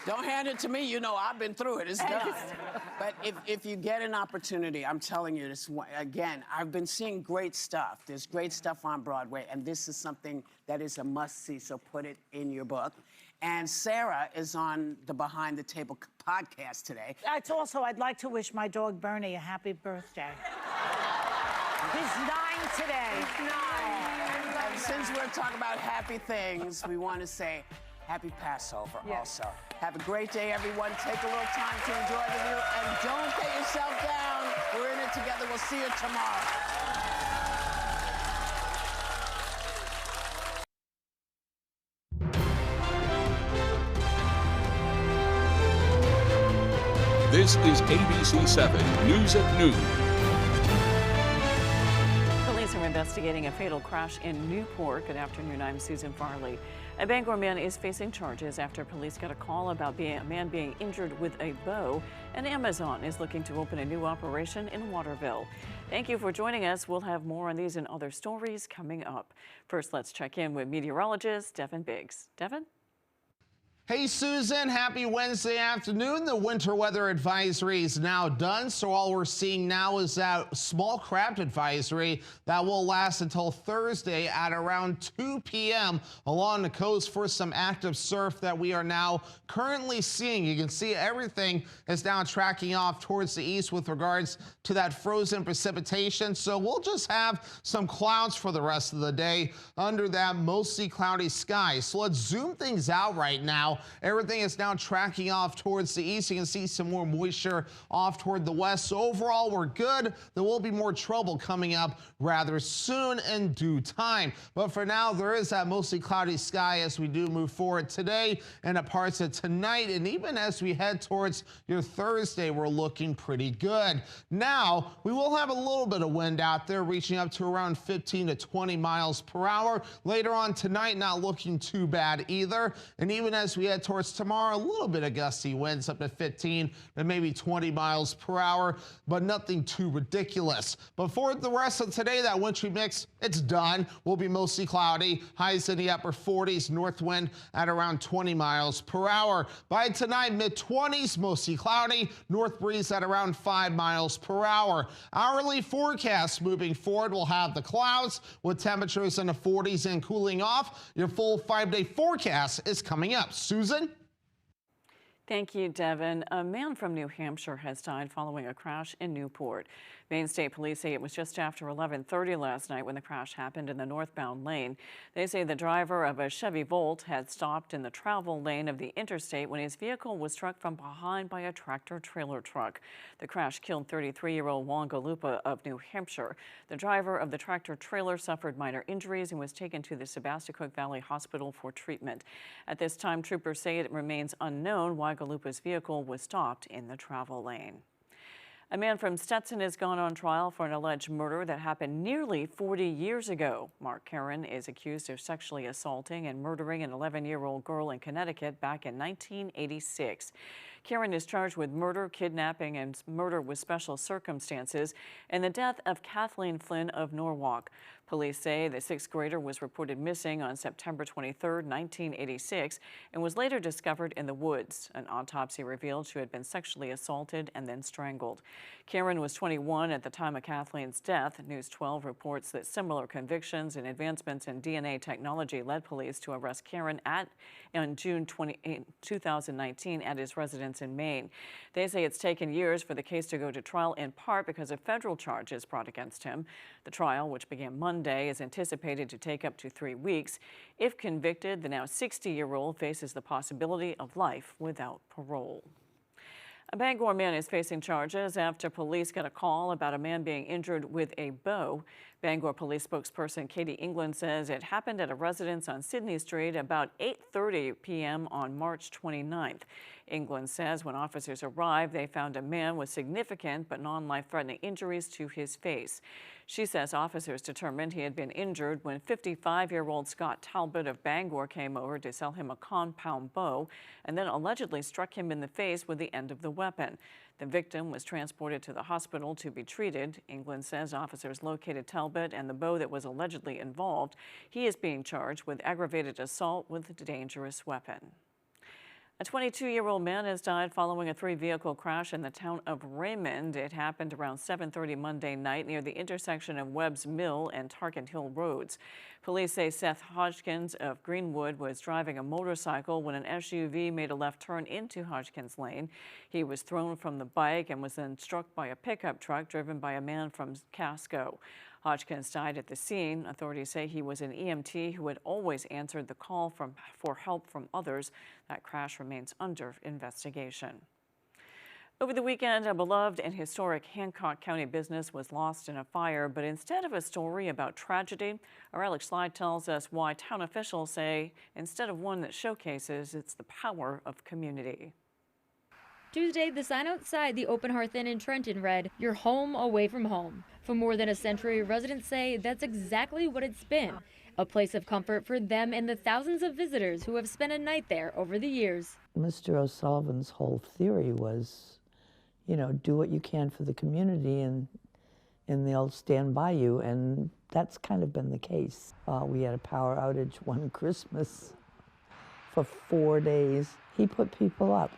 Don't hand it to me. You know, I've been through it. It's done. But if you get an opportunity, I'm telling you, this again, I've been seeing great stuff. There's great stuff on Broadway, and this is something that is a must-see, so put it in your book. And Sarah is on the Behind the Table podcast today. It's also, I'd like to wish my dog Bernie a happy birthday. He's 9 today. He's 9. And since we're talking about happy things, we want to say happy Passover also. Have a great day, everyone. Take a little time to enjoy the view, and don't get yourself down. We're in it together. We'll see you tomorrow. This is ABC 7 News at Noon. Police are investigating a fatal crash in Newport. Good afternoon, I'm Susan Farley. A Bangor man is facing charges after police got a call about a man being injured with a bow, and Amazon is looking to open a new operation in Waterville. Thank you for joining us. We'll have more on these and other stories coming up. First, let's check in with meteorologist Devin Biggs. Devin? Hey Susan, happy Wednesday afternoon. The winter weather advisory is now done, so all we're seeing now is that small craft advisory that will last until Thursday at around 2 p.m. along the coast for some active surf that we are now currently seeing. You can see everything is now tracking off towards the east with regards to that frozen precipitation, so we'll just have some clouds for the rest of the day under that mostly cloudy sky. So let's zoom things out right now. Everything is now tracking off towards the east. You can see some more moisture off toward the west. So overall, we're good. There will be more trouble coming up rather soon in due time. But for now, there is that mostly cloudy sky as we do move forward today and parts of tonight. And even as we head towards your Thursday, we're looking pretty good. Now, we will have a little bit of wind out there reaching up to around 15 to 20 miles per hour. Later on tonight, not looking too bad either. And even as we head towards tomorrow, a little bit of gusty winds up to 15 to maybe 20 miles per hour, but nothing too ridiculous. But for the rest of today, that wintry mix, it's done. Will be mostly cloudy, highs in the upper 40s, north wind at around 20 miles per hour. By tonight, mid-20s, mostly cloudy, north breeze at around 5 miles per hour. Hourly forecast moving forward will have the clouds with temperatures in the 40s and cooling off. Your full 5-day forecast is coming up. Susan? Thank you, Devin. A man from New Hampshire has died following a crash in Newport. Maine State Police say it was just after 11:30 last night when the crash happened in the northbound lane. They say the driver of a Chevy Volt had stopped in the travel lane of the interstate when his vehicle was struck from behind by a tractor-trailer truck. The crash killed 33-year-old Juan Galupa of New Hampshire. The driver of the tractor-trailer suffered minor injuries and was taken to the Sebasticook Valley Hospital for treatment. At this time, troopers say it remains unknown why Galupa's vehicle was stopped in the travel lane. A man from Stetson has gone on trial for an alleged murder that happened nearly 40 years ago. Mark Karen is accused of sexually assaulting and murdering an 11-year-old girl in Connecticut back in 1986. Karen is charged with murder, kidnapping, and murder with special circumstances, and the death of Kathleen Flynn of Norwalk. Police say the sixth grader was reported missing on September 23, 1986, and was later discovered in the woods. An autopsy revealed she had been sexually assaulted and then strangled. Karen was 21 at the time of Kathleen's death. News 12 reports that similar convictions and advancements in DNA technology led police to arrest Karen on June 2019 at his residence in Maine. They say it's taken years for the case to go to trial, in part because of federal charges brought against him. The trial, which began Monday, is anticipated to take up to 3 weeks. If convicted, the now 60-year-old faces the possibility of life without parole. A Bangor man is facing charges after police got a call about a man being injured with a bow. Bangor police spokesperson Katie England says it happened at a residence on Sydney Street about 8:30 p.m. on March 29th. England says when officers arrived, they found a man with significant but non-life-threatening injuries to his face. She says officers determined he had been injured when 55-year-old Scott Talbot of Bangor came over to sell him a compound bow and then allegedly struck him in the face with the end of the weapon. The victim was transported to the hospital to be treated. England says officers located Talbot and the bow that was allegedly involved. He is being charged with aggravated assault with a dangerous weapon. A 22-year-old man has died following a three-vehicle crash in the town of Raymond. It happened around 7:30 Monday night near the intersection of Webb's Mill and Target Hill roads. Police say Seth Hodgkins of Greenwood was driving a motorcycle when an SUV made a left turn into Hodgkins Lane. He was thrown from the bike and was then struck by a pickup truck driven by a man from Casco. Hodgkins died at the scene. Authorities say he was an EMT who had always answered the call for help from others. That crash remains under investigation. Over the weekend, a beloved and historic Hancock County business was lost in a fire, but instead of a story about tragedy, our Alex Slide tells us why town officials say instead of one that showcases, it's the power of community. Tuesday, the sign outside the Open Hearth Inn in Trenton read, "Your home away from home." For more than a century, residents say that's exactly what it's been. A place of comfort for them and the thousands of visitors who have spent a night there over the years. Mr. O'Sullivan's whole theory was, do what you can for the community and they'll stand by you. And that's kind of been the case. We had a power outage one Christmas for 4 days. He put people up,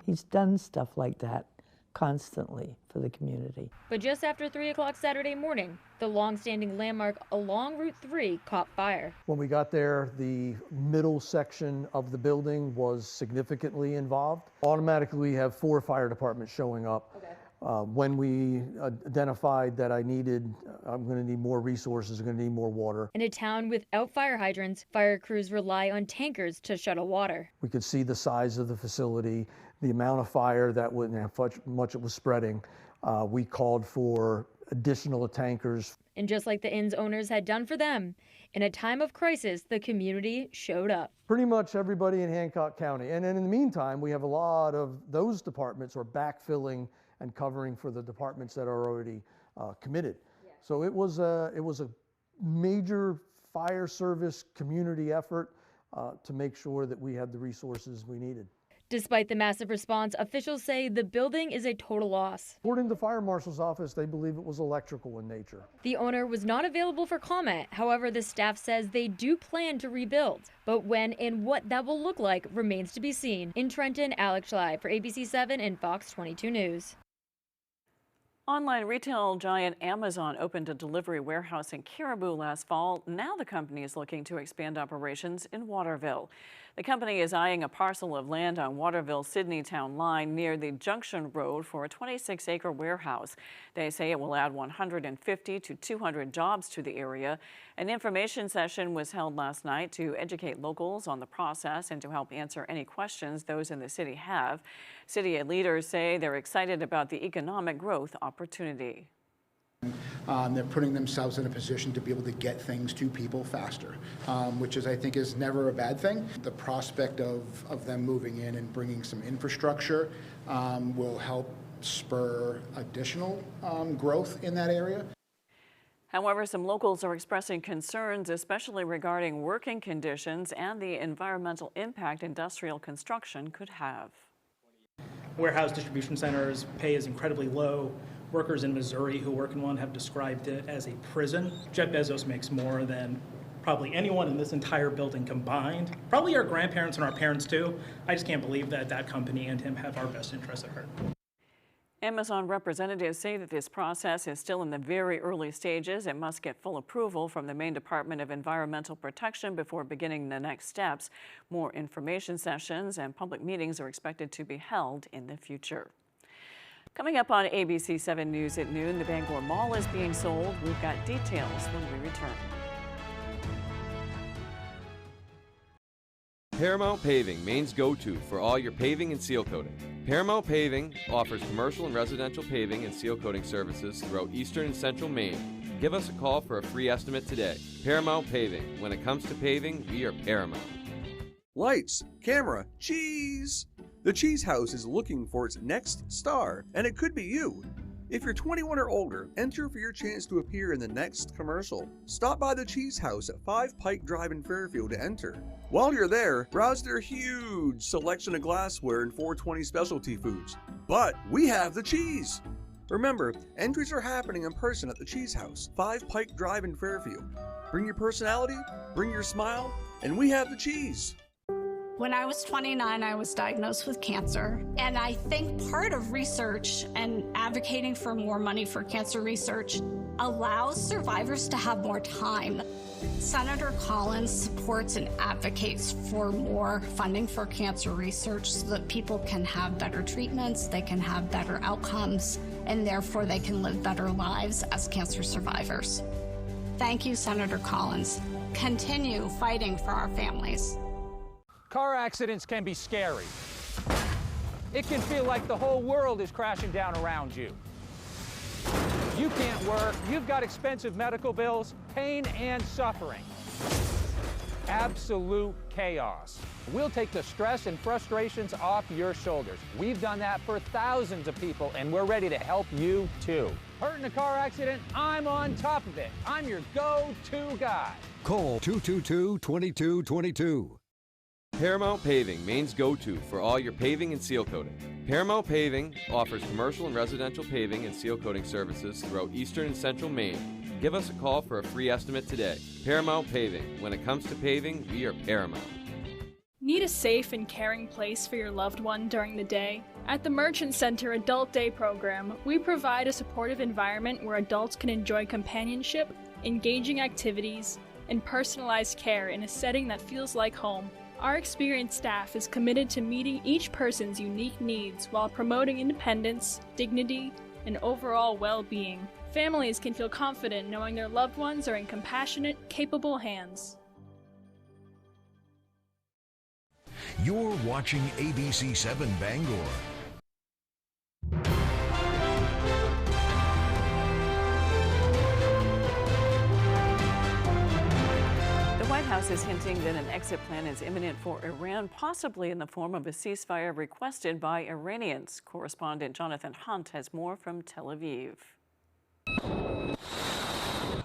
He's done stuff like that constantly for the community. But just after 3 o'clock Saturday morning, the long-standing landmark along Route 3 caught fire. When we got there, the middle section of the building was significantly involved. Automatically, we have 4 fire departments showing up. Okay. When we identified that I'm going to need more resources, I'm going to need more water. In a town without fire hydrants, fire crews rely on tankers to shuttle water. We could see the size of the facility, the amount of fire that would, how much it was spreading. We called for additional tankers. And just like the inn's owners had done for them, in a time of crisis, the community showed up. Pretty much everybody in Hancock County. And then in the meantime, we have a lot of those departments are backfilling and covering for the departments that are already committed. Yeah. So it was a major fire service community effort to make sure that we had the resources we needed. Despite the massive response, officials say the building is a total loss. According to the fire marshal's office, they believe it was electrical in nature. The owner was not available for comment. However, the staff says they do plan to rebuild. But when and what that will look like remains to be seen. In Trenton, Alex Schley for ABC 7 and Fox 22 News. Online retail giant Amazon opened a delivery warehouse in Caribou last fall. Now the company is looking to expand operations in Waterville. The company is eyeing a parcel of land on Waterville-Sydney Town line near the Junction Road for a 26-acre warehouse. They say it will add 150 to 200 jobs to the area. An information session was held last night to educate locals on the process and to help answer any questions those in the city have. City leaders say they're excited about the economic growth opportunity. They're putting themselves in a position to be able to get things to people faster, which I think is never a bad thing. The prospect of them moving in and bringing some infrastructure will help spur additional growth in that area. However, some locals are expressing concerns, especially regarding working conditions and the environmental impact industrial construction could have. Warehouse distribution centers pay is incredibly low. Workers in Missouri who work in one have described it as a prison. Jeff Bezos makes more than probably anyone in this entire building combined. Probably our grandparents and our parents too. I just can't believe that that company and him have our best interests at heart. Amazon representatives say that this process is still in the very early stages. It must get full approval from the Maine Department of Environmental Protection before beginning the next steps. More information sessions and public meetings are expected to be held in the future. Coming up on ABC 7 News at noon, the Bangor Mall is being sold. We've got details when we return. Paramount Paving, Maine's go-to for all your paving and seal coating. Paramount Paving offers commercial and residential paving and seal coating services throughout eastern and central Maine. Give us a call for a free estimate today. Paramount Paving. When it comes to paving, we are Paramount. Lights, camera, cheese! The Cheese House is looking for its next star, and it could be you. If you're 21 or older, enter for your chance to appear in the next commercial. Stop by the Cheese House at 5 Pike Drive in Fairfield to enter. While you're there, browse their huge selection of glassware and 420 specialty foods. But we have the cheese! Remember, entries are happening in person at the Cheese House, 5 Pike Drive in Fairfield. Bring your personality, bring your smile, and we have the cheese. When I was 29, I was diagnosed with cancer. And I think part of research and advocating for more money for cancer research allows survivors to have more time. Senator Collins supports and advocates for more funding for cancer research so that people can have better treatments, they can have better outcomes, and therefore they can live better lives as cancer survivors. Thank you, Senator Collins. Continue fighting for our families. Car accidents can be scary. It can feel like the whole world is crashing down around you. You can't work, you've got expensive medical bills, pain and suffering. Absolute chaos. We'll take the stress and frustrations off your shoulders. We've done that for thousands of people, and we're ready to help you too. Hurt in a car accident? I'm on top of it. I'm your go-to guy. Call 222-2222. Paramount Paving, Maine's go-to for all your paving and seal coating. Paramount Paving offers commercial and residential paving and seal coating services throughout eastern and central Maine. Give us a call for a free estimate today. Paramount Paving. When it comes to paving, we are Paramount. Need a safe and caring place for your loved one during the day? At the Merchant Center Adult Day program, we provide a supportive environment where adults can enjoy companionship, engaging activities, and personalized care in a setting that feels like home. Our experienced staff is committed to meeting each person's unique needs while promoting independence, dignity, and overall well-being. Families can feel confident knowing their loved ones are in compassionate, capable hands. You're watching ABC 7 Bangor. The White House is hinting that an exit plan is imminent for Iran, possibly in the form of a ceasefire requested by Iranians. Correspondent Jonathan Hunt has more from Tel Aviv.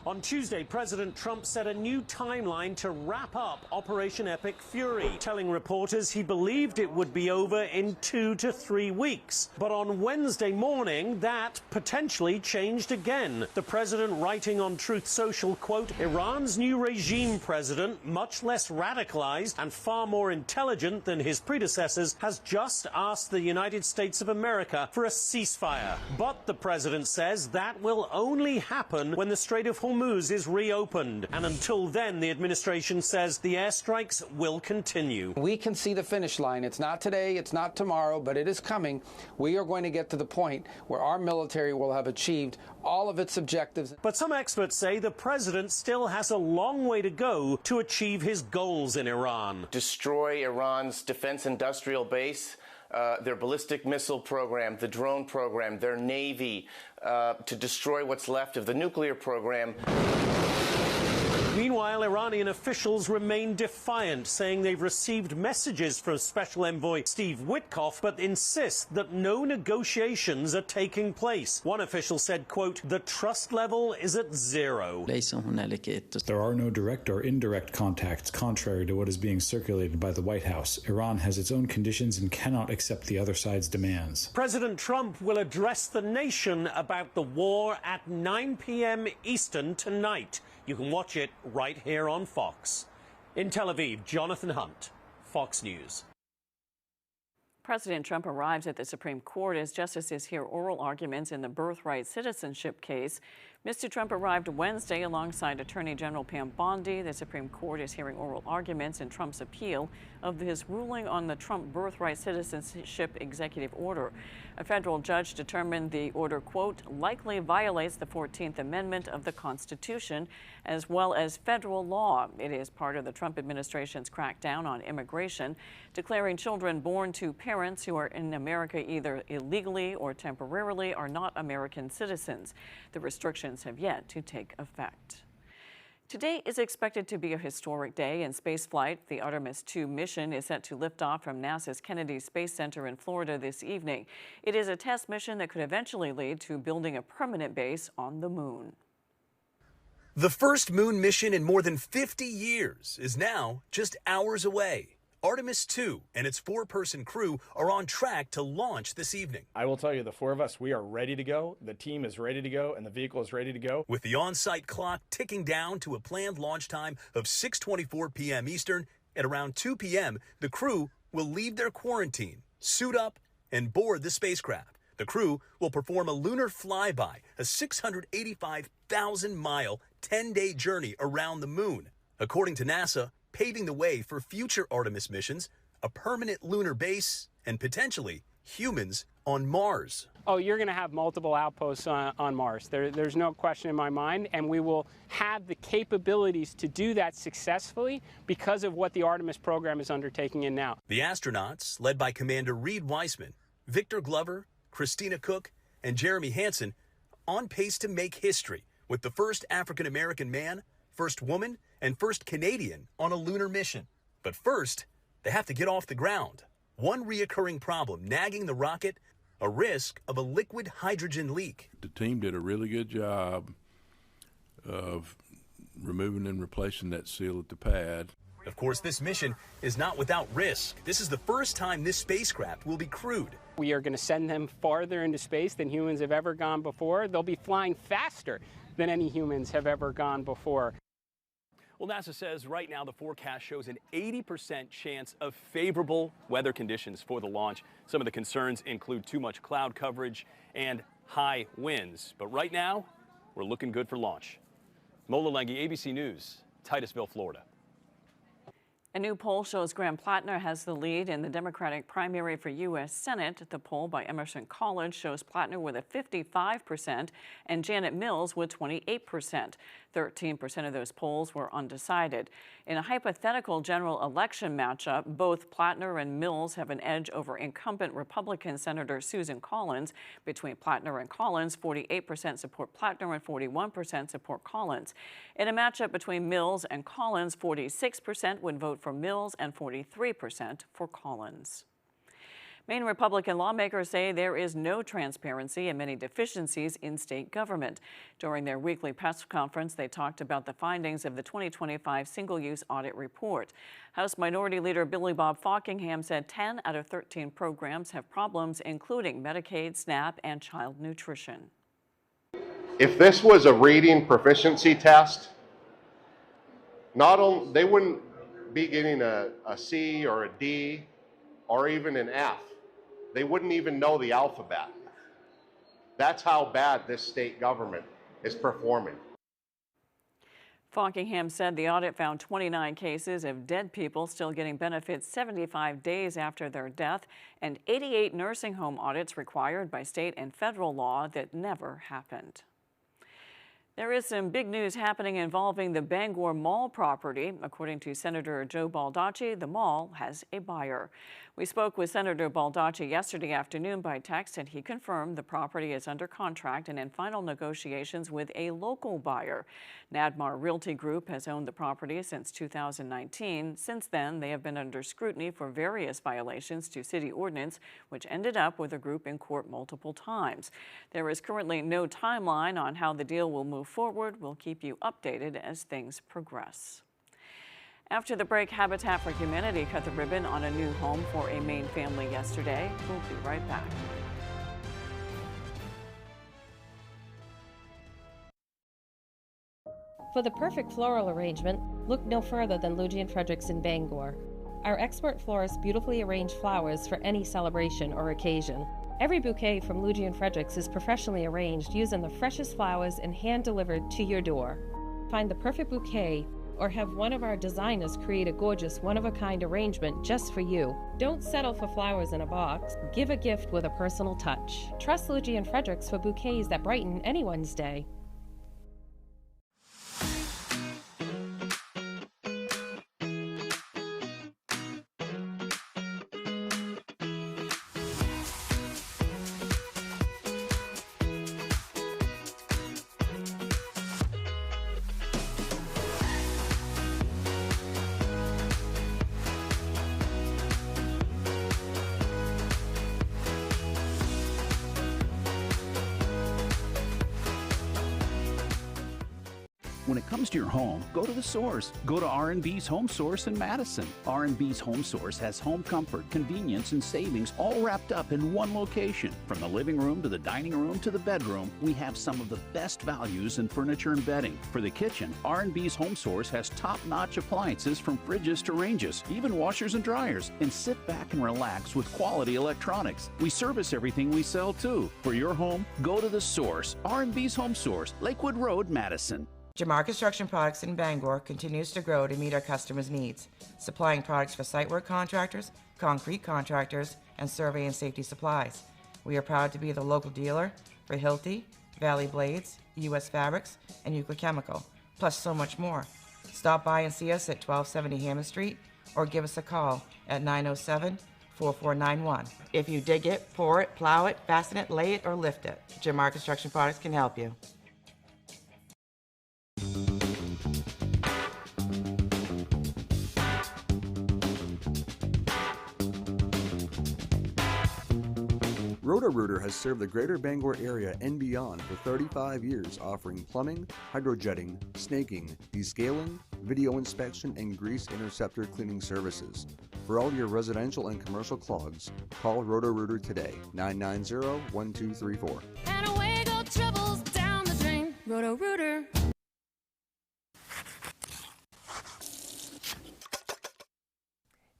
On Tuesday, President Trump set a new timeline to wrap up Operation Epic Fury, telling reporters he believed it would be over in 2 to 3 weeks. But on Wednesday morning, that potentially changed again. The president writing on Truth Social, quote, Iran's new regime president, much less radicalized and far more intelligent than his predecessors, has just asked the United States of America for a ceasefire. But the president says that will only happen when the Strait of Hormuz is reopened, and until then the administration says the airstrikes will continue. We can see the finish line. It's not today, it's not tomorrow, but it is coming. We are going to get to the point where our military will have achieved all of its objectives. But some experts say the president still has a long way to go to achieve his goals in Iran. Destroy Iran's defense industrial base, their ballistic missile program, the drone program, their navy, to destroy what's left of the nuclear program. Meanwhile, Iranian officials remain defiant, saying they've received messages from Special Envoy Steve Witkoff, but insist that no negotiations are taking place. One official said, quote, the trust level is at 0. There are no direct or indirect contacts, contrary to what is being circulated by the White House. Iran has its own conditions and cannot accept the other side's demands. President Trump will address the nation about the war at 9 p.m. Eastern tonight. You can watch it right here on Fox. In Tel Aviv, Jonathan Hunt, Fox News. President Trump arrives at the Supreme Court as justices hear oral arguments in the birthright citizenship case. Mr. Trump arrived Wednesday alongside Attorney General Pam Bondi. The Supreme Court is hearing oral arguments in Trump's appeal of his ruling on the Trump birthright citizenship executive order. A federal judge determined the order, quote, likely violates the 14th Amendment of the Constitution as well as federal law. It is part of the Trump administration's crackdown on immigration, declaring children born to parents who are in America either illegally or temporarily are not American citizens. The restrictions have yet to take effect. Today is expected to be a historic day in spaceflight. The Artemis II mission is set to lift off from NASA's Kennedy Space Center in Florida this evening. It is a test mission that could eventually lead to building a permanent base on the moon. The first moon mission in more than 50 years is now just hours away. Artemis II and its 4-person crew are on track to launch this evening. I will tell you, the 4 of us, we are ready to go. The team is ready to go, and the vehicle is ready to go. With the on-site clock ticking down to a planned launch time of 6:24 p.m. Eastern At around 2 p.m., the crew will leave their quarantine, suit up, and board the spacecraft. The crew will perform a lunar flyby, a 685,000-mile, 10-day journey around the moon. According to NASA, paving the way for future Artemis missions, a permanent lunar base, and potentially humans on Mars. Oh, you're going to have multiple outposts on Mars. There's no question in my mind, and we will have the capabilities to do that successfully because of what the Artemis program is undertaking in now. The astronauts, led by Commander Reed Weissman, Victor Glover, Christina Cook, and Jeremy Hansen, on pace to make history with the first African-American man, first woman, and first Canadian on a lunar mission. But first, they have to get off the ground. One reoccurring problem nagging the rocket, a risk of a liquid hydrogen leak. The team did a really good job of removing and replacing that seal at the pad. Of course, this mission is not without risk. This is the first time this spacecraft will be crewed. We are going to send them farther into space than humans have ever gone before. They'll be flying faster than any humans have ever gone before. Well, NASA says right now the forecast shows an 80% chance of favorable weather conditions for the launch. Some of the concerns include too much cloud coverage and high winds. But right now, we're looking good for launch. Mola Lengi, ABC News, Titusville, Florida. A new poll shows Graham Plattner has the lead in the Democratic primary for U.S. Senate. The poll by Emerson College shows Plattner with a 55% and Janet Mills with 28%. 13% of those polls were undecided. In a hypothetical general election matchup, both Plattner and Mills have an edge over incumbent Republican Senator Susan Collins. Between Plattner and Collins, 48% support Plattner and 41% support Collins. In a matchup between Mills and Collins, 46% would vote for Mills and 43% for Collins. Maine Republican lawmakers say there is no transparency and many deficiencies in state government. During their weekly press conference, they talked about the findings of the 2025 single-use audit report. House Minority Leader Billy Bob Falkingham said 10 out of 13 programs have problems, including Medicaid, SNAP, and child nutrition. If this was a reading proficiency test, not only they wouldn't be getting a C or a D or even an F. They wouldn't even know the alphabet. That's how bad this state government is performing. Falkingham said the audit found 29 cases of dead people still getting benefits 75 days after their death and 88 nursing home audits required by state and federal law that never happened. There is some big news happening involving the Bangor Mall property. According to Senator Joe Baldacci, the mall has a buyer. We spoke with Senator Baldacci yesterday afternoon by text, and he confirmed the property is under contract and in final negotiations with a local buyer. Nadmar Realty Group has owned the property since 2019. Since then, they have been under scrutiny for various violations to city ordinance, which ended up with the group in court multiple times. There is currently no timeline on how the deal will move forward. We'll keep you updated as things progress. After the break, Habitat for Humanity cut the ribbon on a new home for a Maine family yesterday. We'll be right back. For the perfect floral arrangement, look no further than Luigi & Fredericks in Bangor. Our expert florists beautifully arrange flowers for any celebration or occasion. Every bouquet from Luigi & Fredericks is professionally arranged using the freshest flowers and hand-delivered to your door. Find the perfect bouquet or have one of our designers create a gorgeous one-of-a-kind arrangement just for you. Don't settle for flowers in a box. Give a gift with a personal touch. Trust Luigi & Fredericks for bouquets that brighten anyone's day. When it comes to your home, go to the source. Go to R&B's Home Source in Madison. R&B's Home Source has home comfort, convenience, and savings all wrapped up in one location. From the living room to the dining room to the bedroom, we have some of the best values in furniture and bedding. For the kitchen, R&B's Home Source has top-notch appliances from fridges to ranges, even washers and dryers. And sit back and relax with quality electronics. We service everything we sell too. For your home, go to the source. R&B's Home Source, Lakewood Road, Madison. Jamar Construction Products in Bangor continues to grow to meet our customers' needs, supplying products for site work contractors, concrete contractors, and survey and safety supplies. We are proud to be the local dealer for Hilti, Valley Blades, U.S. Fabrics, and Euclid Chemical, plus so much more. Stop by and see us at 1270 Hammond Street or give us a call at 907-4491. If you dig it, pour it, plow it, fasten it, lay it, or lift it, Jamar Construction Products can help you. Roto-Rooter has served the greater Bangor area and beyond for 35 years, offering plumbing, hydrojetting, snaking, descaling, video inspection, and grease interceptor cleaning services. For all your residential and commercial clogs, call Roto-Rooter today, 990-1234. And away go troubles down the drain. Roto-Rooter.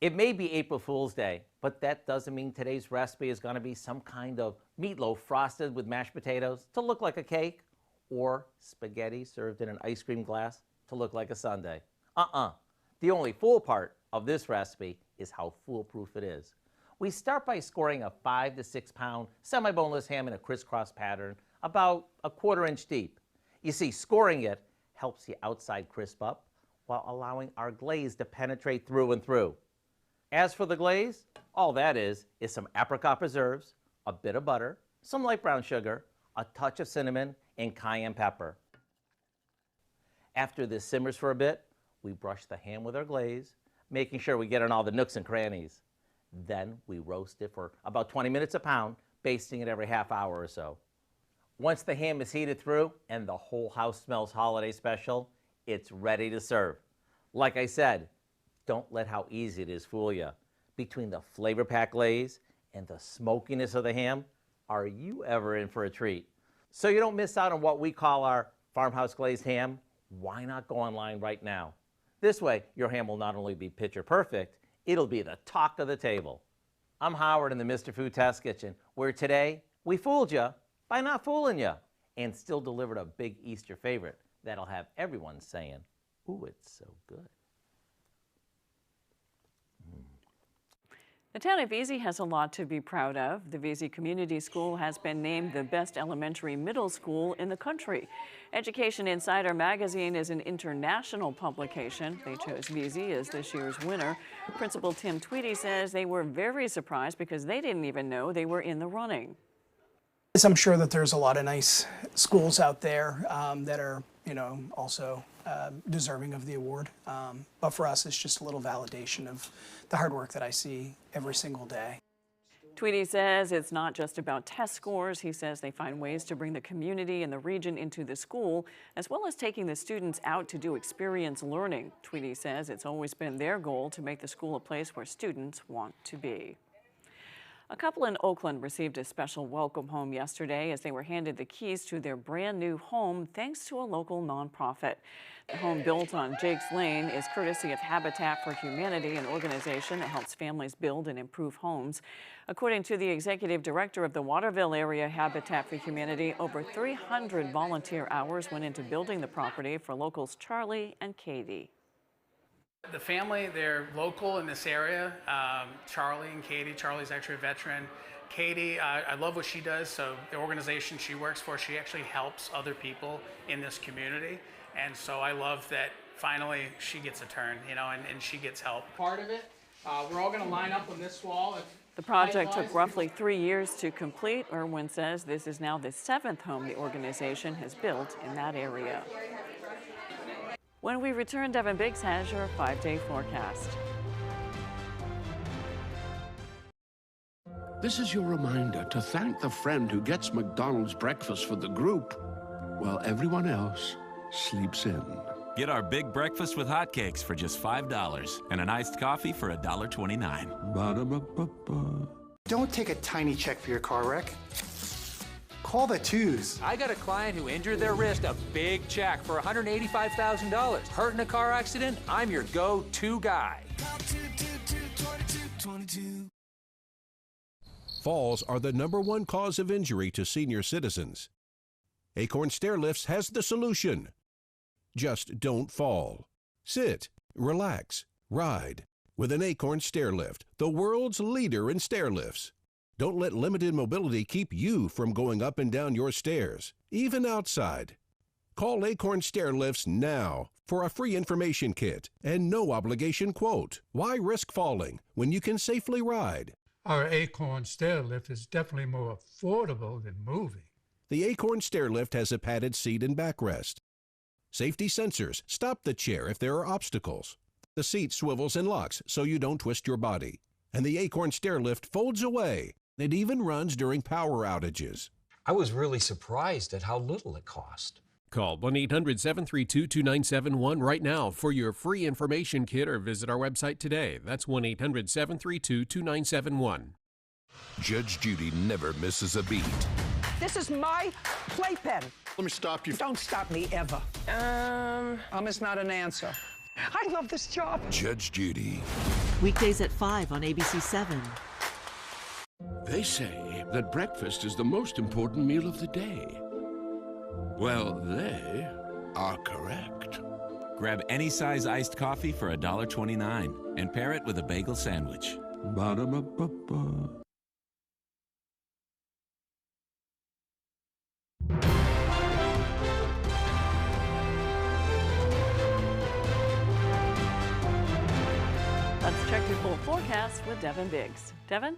It may be April Fool's Day, but that doesn't mean today's recipe is going to be some kind of meatloaf frosted with mashed potatoes to look like a cake, or spaghetti served in an ice cream glass to look like a sundae. The only fool part of this recipe is how foolproof it is. We start by scoring a 5 to 6 pound semi-boneless ham in a crisscross pattern about a 1/4 inch deep. You see, scoring it helps the outside crisp up while allowing our glaze to penetrate through and through. As for the glaze, all that is some apricot preserves, a bit of butter, some light brown sugar, a touch of cinnamon, and cayenne pepper. After this simmers for a bit, we brush the ham with our glaze, making sure we get in all the nooks and crannies. Then we roast it for about 20 minutes a pound, basting it every half hour or so. Once the ham is heated through and the whole house smells holiday special, it's ready to serve. Like I said, don't let how easy it is fool you. Between the flavor-packed glaze and the smokiness of the ham, are you ever in for a treat? So you don't miss out on what we call our farmhouse glazed ham, why not go online right now? This way, your ham will not only be picture perfect, it'll be the talk of the table. I'm Howard in the Mr. Food Test Kitchen, where today we fooled you by not fooling you and still delivered a big Easter favorite that'll have everyone saying, ooh, it's so good. The town of VZ has a lot to be proud of. The VZ Community School has been named the best elementary middle school in the country. Education Insider magazine is an international publication. They chose VZ as this year's winner. Principal Tim Tweedy says they were very surprised because they didn't even know they were in the running. I'm sure that there's a lot of nice schools out there that are, also deserving of the award. But for us, it's just a little validation of the hard work that I see every single day. Tweedy says it's not just about test scores. He says they find ways to bring the community and the region into the school, as well as taking the students out to do experience learning. Tweedy says it's always been their goal to make the school a place where students want to be. A couple in Oakland received a special welcome home yesterday as they were handed the keys to their brand new home thanks to a local nonprofit. The home built on Jake's Lane is courtesy of Habitat for Humanity, an organization that helps families build and improve homes. According to the executive director of the Waterville area Habitat for Humanity, over 300 volunteer hours went into building the property for locals Charlie and Katie. The family, they're local in this area, Charlie and Katie. Charlie's actually a veteran. Katie, I love what she does. So the organization she works for, she actually helps other people in this community. And so I love that finally she gets a turn, and she gets help. Part of it, we're all going to line up on this wall. The project took roughly 3 years to complete. Irwin says this is now the 7th home the organization has built in that area. When we return, Devin Biggs has your 5-day forecast. This is your reminder to thank the friend who gets McDonald's breakfast for the group while everyone else sleeps in. Get our big breakfast with hotcakes for just $5 and an iced coffee for $1.29. Ba-da-ba-ba-ba. Don't take a tiny check for your car wreck. Call the twos. I got a client who injured their wrist, a big check for $185,000. Hurt in a car accident? I'm your go-to guy. Falls are the #1 cause of injury to senior citizens. Acorn Stairlifts has the solution. Just don't fall. Sit, relax, ride with an Acorn Stairlift, the world's leader in stairlifts. Don't let limited mobility keep you from going up and down your stairs, even outside. Call Acorn Stairlifts now for a free information kit and no obligation quote. Why risk falling when you can safely ride? Our Acorn Stairlift is definitely more affordable than moving. The Acorn Stairlift has a padded seat and backrest. Safety sensors stop the chair if there are obstacles. The seat swivels and locks so you don't twist your body. And the Acorn Stairlift folds away. It even runs during power outages. I was really surprised at how little it cost. Call 1-800-732-2971 right now for your free information kit or visit our website today. That's 1-800-732-2971. Judge Judy never misses a beat. This is my playpen. Let me stop you. Don't stop me ever. Is not an answer. I love this job. Judge Judy. Weekdays at 5 on ABC 7. They say that breakfast is the most important meal of the day. Well, they are correct. Grab any size iced coffee for $1.29 and pair it with a bagel sandwich. Ba-da-ba-ba-ba. Let's check your full forecast with Devin Biggs. Devin?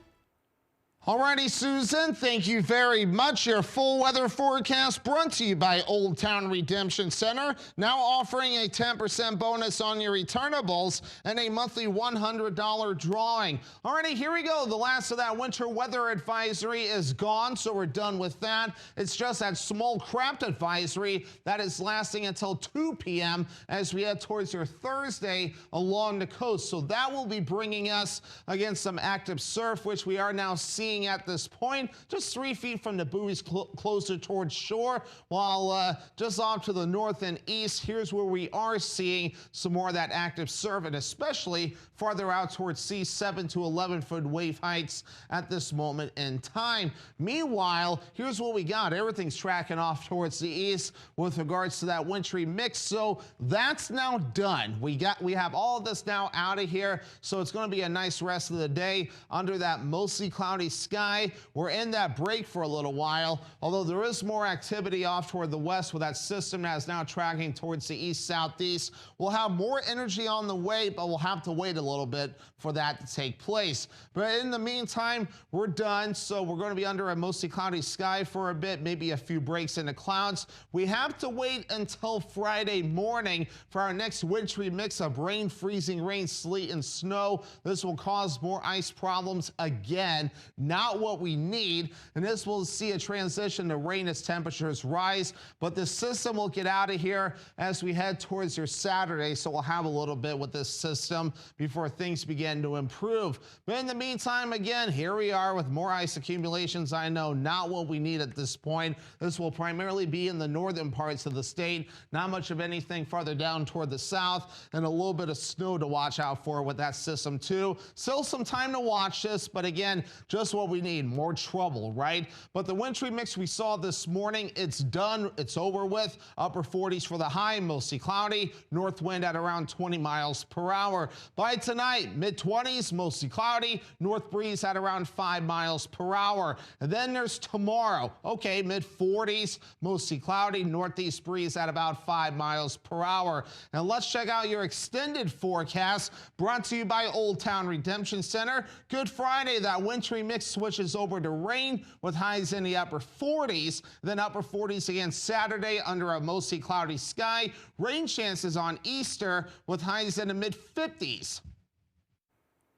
Alrighty, Susan, thank you very much. Your full weather forecast brought to you by Old Town Redemption Center, now offering a 10% bonus on your returnables and a monthly $100 drawing. Alrighty, here we go. The last of that winter weather advisory is gone, so we're done with that. It's just that small craft advisory that is lasting until 2 p.m. as we head towards your Thursday along the coast. So that will be bringing us against some active surf, which we are now seeing at this point, just 3 feet from the buoys closer towards shore, while just off to the north and east, here's where we are seeing some more of that active surf, and especially farther out towards sea 7 to 11 foot wave heights at this moment in time. Meanwhile, here's what we got. Everything's tracking off towards the east with regards to that wintry mix, so that's now done. We have all of this now out of here, so it's going to be a nice rest of the day under that mostly cloudy sky. We're in that break for a little while, although there is more activity off toward the west with that system that is now tracking towards the east-southeast. We'll have more energy on the way, but we'll have to wait a little bit for that to take place. But in the meantime, we're done, so we're going to be under a mostly cloudy sky for a bit, maybe a few breaks in the clouds. We have to wait until Friday morning for our next wintry mix of rain, freezing rain, sleet, and snow. This will cause more ice problems again. Not what we need, and this will see a transition to rain as temperatures rise, but the system will get out of here as we head towards your Saturday, so we'll have a little bit with this system before things begin to improve. But in the meantime, again, here we are with more ice accumulations. I know, not what we need at this point. This will primarily be in the northern parts of the state, not much of anything farther down toward the south, and a little bit of snow to watch out for with that system too. Still some time to watch this, but again, just what we need, more trouble, right? But the wintry mix we saw this morning, it's done, it's over with. Upper 40s for the high, mostly cloudy, north wind at around 20 miles per hour. By tonight, mid-20s, mostly cloudy, north breeze at around 5 miles per hour. And then there's tomorrow, okay, mid-40s, mostly cloudy, northeast breeze at about 5 miles per hour. Now let's check out your extended forecast, brought to you by Old Town Redemption Center. Good Friday, that wintry mix switches over to rain with highs in the upper 40s, then upper 40s again Saturday under a mostly cloudy sky. Rain chances on Easter with highs in the mid-50s.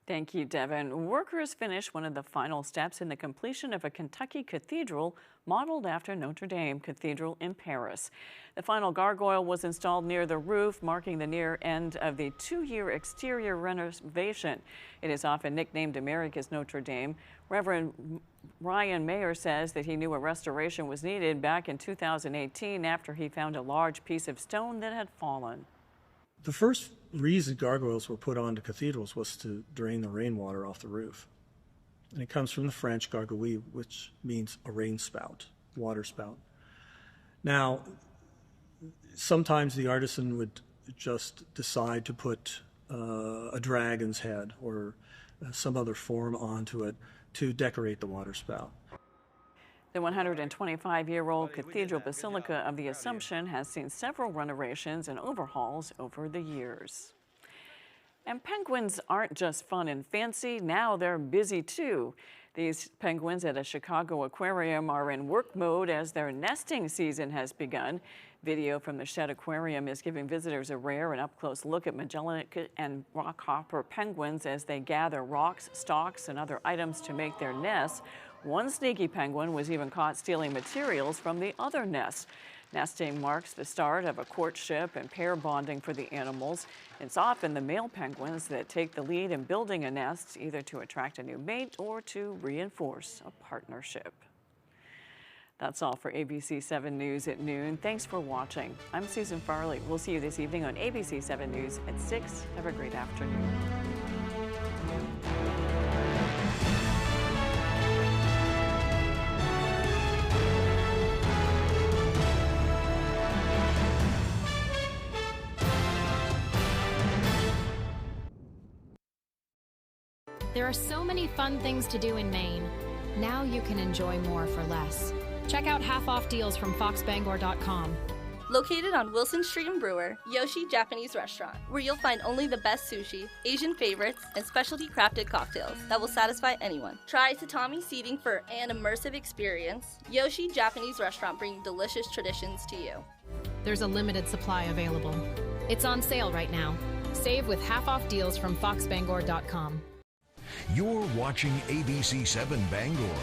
Thank you, Devin. Workers finished one of the final steps in the completion of a Kentucky cathedral modeled after Notre Dame Cathedral in Paris. The final gargoyle was installed near the roof, marking the near end of the 2-year exterior renovation. It is often nicknamed America's Notre Dame. Reverend Ryan Mayer says that he knew a restoration was needed back in 2018 after he found a large piece of stone that had fallen. The first reason gargoyles were put onto cathedrals was to drain the rainwater off the roof. And it comes from the French gargouille, which means a rain spout, water spout. Now, sometimes the artisan would just decide to put a dragon's head or some other form onto it to decorate the water spout. The 125-year-old Cathedral Basilica of the Assumption has seen several renovations and overhauls over the years. And penguins aren't just fun and fancy, now they're busy too. These penguins at a Chicago aquarium are in work mode as their nesting season has begun. Video from the Shed Aquarium is giving visitors a rare and up-close look at Magellanic and rockhopper penguins as they gather rocks, stalks, and other items to make their nests. One sneaky penguin was even caught stealing materials from the other nest. Nesting marks the start of a courtship and pair bonding for the animals. It's often the male penguins that take the lead in building a nest, either to attract a new mate or to reinforce a partnership. That's all for ABC 7 News at noon. Thanks for watching. I'm Susan Farley. We'll see you this evening on ABC 7 News at 6. Have a great afternoon. There are so many fun things to do in Maine. Now you can enjoy more for less. Check out half-off deals from foxbangor.com. Located on Wilson Street in Brewer, Yoshi Japanese Restaurant, where you'll find only the best sushi, Asian favorites, and specialty crafted cocktails that will satisfy anyone. Try tatami seating for an immersive experience. Yoshi Japanese Restaurant, bringing delicious traditions to you. There's a limited supply available. It's on sale right now. Save with half-off deals from foxbangor.com. You're watching ABC 7 Bangor.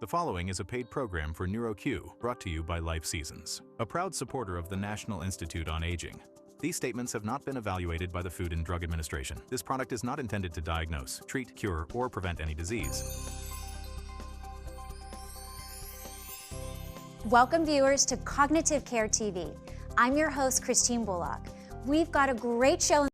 The following is a paid program for NeuroQ, brought to you by Life Seasons, a proud supporter of the National Institute on Aging. These statements have not been evaluated by the Food and Drug Administration. This product is not intended to diagnose, treat, cure, or prevent any disease. Welcome viewers to Cognitive Care TV. I'm your host, Christine Bullock. We've got a great show in